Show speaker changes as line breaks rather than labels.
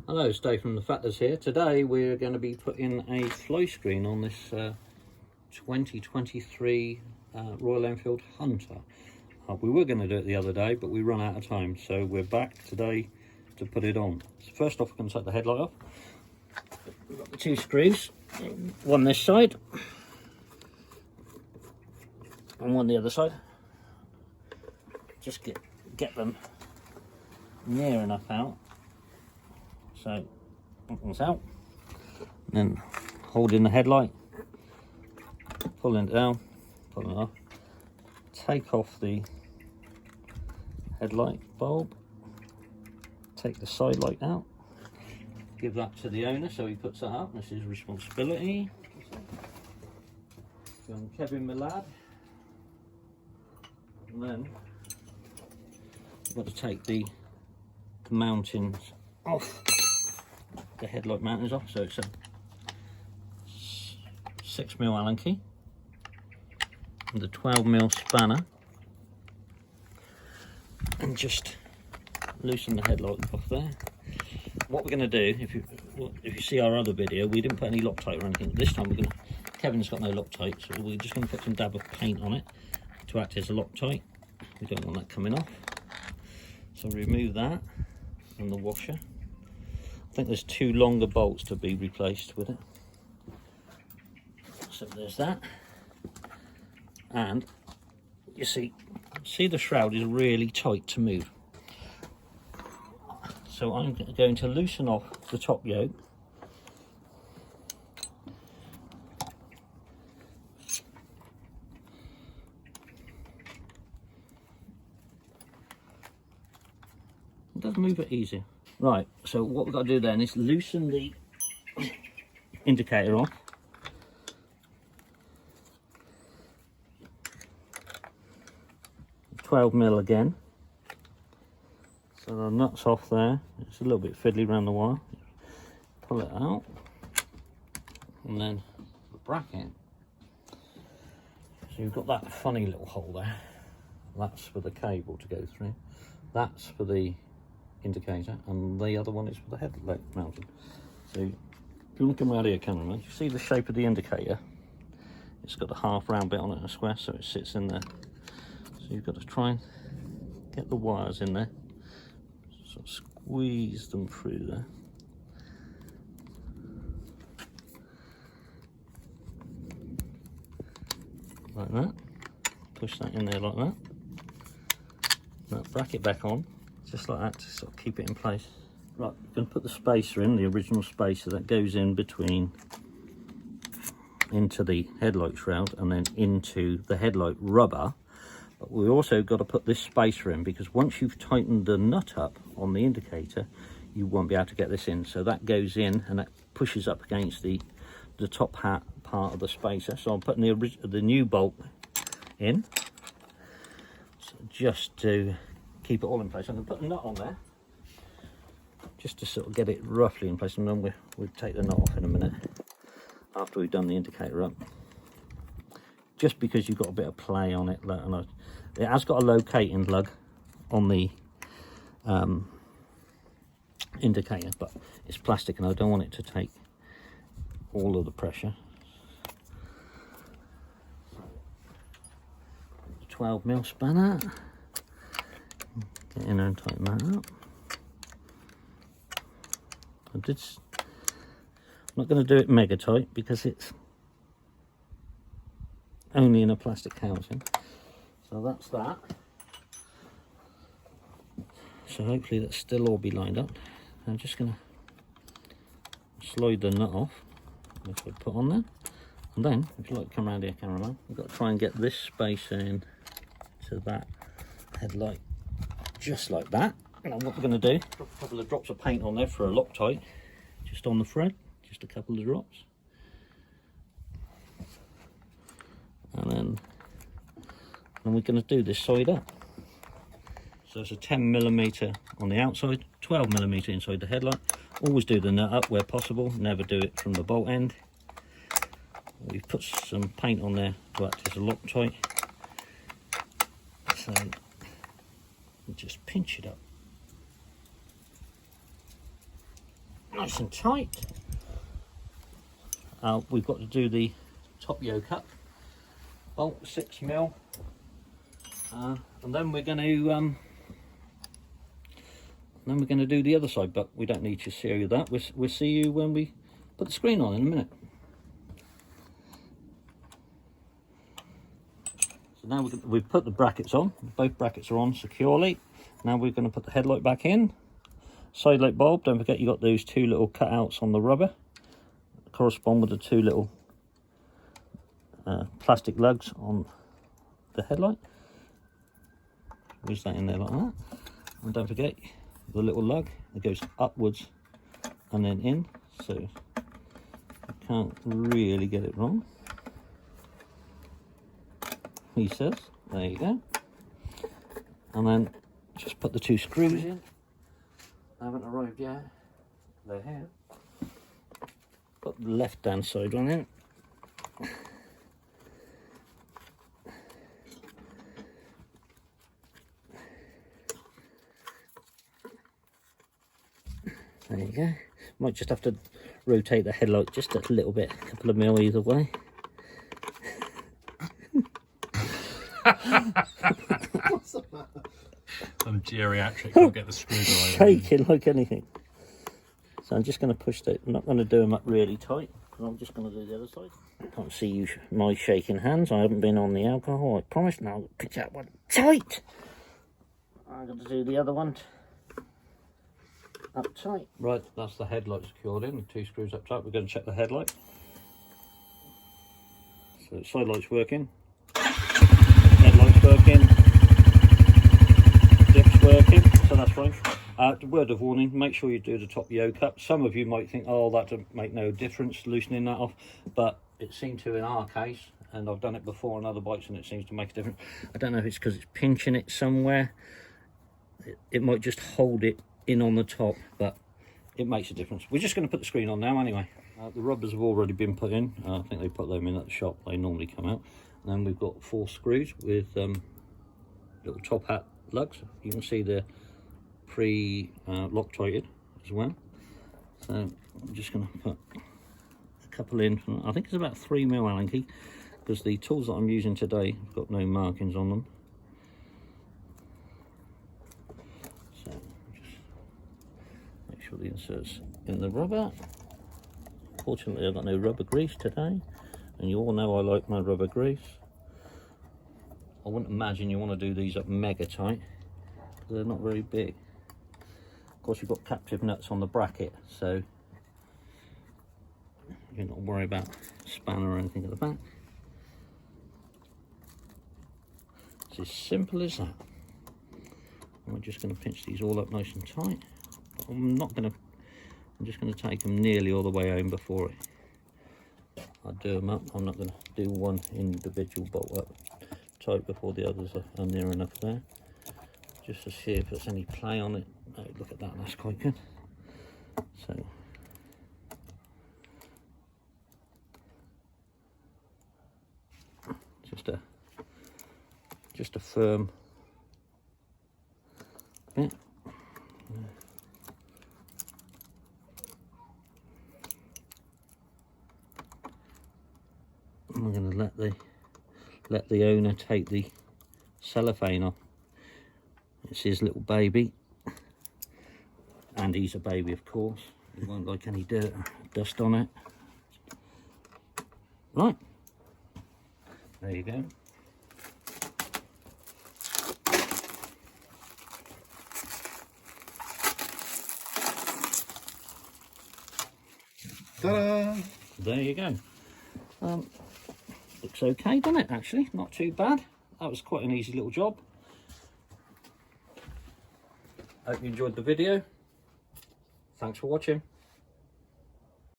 Hello, it's Dave from the Factors here. Today we're going to be putting a Flyscreen on this 2023 Royal Enfield Hunter. We were going to do it the other day, but we run out of time, so we're back today to put it on. So first off, we're going to take the headlight off. We've got the two screws, one this side and one the other side. Just get them near enough out. So that one's out, and then holding the headlight, pulling it down, pulling it off, take off the headlight bulb, take the side light out, give that to the owner so he puts that up. This is his responsibility. From Kevin, my lad. And then I've got to take the mountings off. The headlight mountings off, so it's a 6mm Allen key and a 12mm spanner, and just loosen the headlight off there. What we're going to do, if you see our other video, we didn't put any Loctite or anything. This time Kevin's got no Loctite, so we're just going to put some dab of paint on it to act as a Loctite. We don't want that coming off, so remove that and the washer. I think there's two longer bolts to be replaced with it. So there's that. And you see the shroud is really tight to move. So I'm going to loosen off the top yoke. It does move it easier. Right, so what we've got to do then is loosen the indicator off. $12mm again. So the nut's off there. It's a little bit fiddly around the wire. Pull it out. And then the bracket. So you've got that funny little hole there. That's for the cable to go through. That's for the indicator, and the other one is for the headlight mounting. So if you look around here, cameraman, you see the shape of the indicator. It's got a half round bit on it and a square, so it sits in there. So you've got to try and get the wires in there, sort of squeeze them through there. Like that. Push that in there like that. That bracket back on. Just like that, to sort of keep it in place. Right, I'm going to put the spacer in, the original spacer that goes in between, into the headlight shroud and then into the headlight rubber. But we also got to put this spacer in, because once you've tightened the nut up on the indicator, you won't be able to get this in. So that goes in and that pushes up against the top hat part of the spacer. So I'm putting the new bolt in, so just to keep it all in place. I'm going to put the nut on there just to sort of get it roughly in place, and then we'll take the nut off in a minute after we've done the indicator up, just because you've got a bit of play on it. And it has got a locating lug on the indicator, but it's plastic and I don't want it to take all of the pressure. 12mm spanner. Get in there and tighten that up. I'm not going to do it mega tight because it's only in a plastic housing. So that's that. So hopefully that's still all be lined up. I'm just going to slide the nut off, which I put on there. And then, if you like to come around here, cameraman, we've got to try and get this spacer in to that headlight. Just like that. And what we're going to do, drop a couple of drops of paint on there for a Loctite, just on the thread, just a couple of drops. And we're going to do this side up. So it's a 10mm on the outside, 12mm inside the headlight. Always do the nut up where possible, never do it from the bolt end. We've put some paint on there to act as a Loctite. So just pinch it up. nice and tight. We've got to do the top yoke up bolt, 6mm, and then we're going to do the other side, but we don't need to show you that. We'll see you when we put the screen on in a minute. So now we've put the brackets on. Both brackets are on securely. Now we're going to put the headlight back in. Side light bulb, don't forget you got those 2 little cutouts on the rubber that correspond with the 2 little plastic lugs on the headlight. Use that in there like that. And don't forget the little lug that goes upwards and then in, so you can't really get it wrong. He says, there you go. And then just put the 2 screws in. They haven't arrived yet. They're here. Put the left hand side one in. There you go. Might just have to rotate the headlight just a little bit, a couple of mil either way.
What's the matter? I'm geriatric, I'll get the screwdriver.
Shaking like anything. So I'm just going to push the, I'm not going to do them up really tight, because I'm just going to do the other side. I can't see you, my shaking hands. I haven't been on the alcohol, I promise. Now I'll pitch that one tight. I'm going to do the other one up tight. Right, that's the headlight secured in, the 2 screws up tight. We're going to check the headlight. So side light's working, headlight's working, dip's working, so that's fine. Word of warning, make sure you do the top yoke up. Some of you might think, oh, that doesn't make no difference, loosening that off, but it seemed to in our case, and I've done it before on other bikes and it seems to make a difference. I don't know if it's because it's pinching it somewhere. It might just hold it in on the top, but it makes a difference. We're just going to put the screen on now anyway. The rubbers have already been put in. I think they put them in at the shop, they normally come out. And then we've got 4 screws with little top hat lugs. You can see they're pre-Loctited as well. So I'm just going to put a couple in. I think it's about 3mm Allen key, because the tools that I'm using today have got no markings on them. So just make sure the insert's in the rubber. Fortunately, I've got no rubber grease today, and you all know I like my rubber grease. I wouldn't imagine you want to do these up mega tight, because they're not very big. Of course, you've got captive nuts on the bracket, so you're not worried about spanner or anything at the back. It's as simple as that. I'm just going to pinch these all up nice and tight. But I'm just going to take them nearly all the way home before I do them up. I'm not going to do one individual bolt up tight before the others are near enough there, just to see if there's any play on it. Oh, look at that, that's quite good. So just a firm bit. I'm going to let the owner take the cellophane off. It's his little baby, and he's a baby, of course. He won't like any dirt or dust on it. Right, there you go.
Ta-da!
There you go. Looks okay, doesn't it, actually? Not too bad. That was quite an easy little job. Hope you enjoyed the video. Thanks for watching.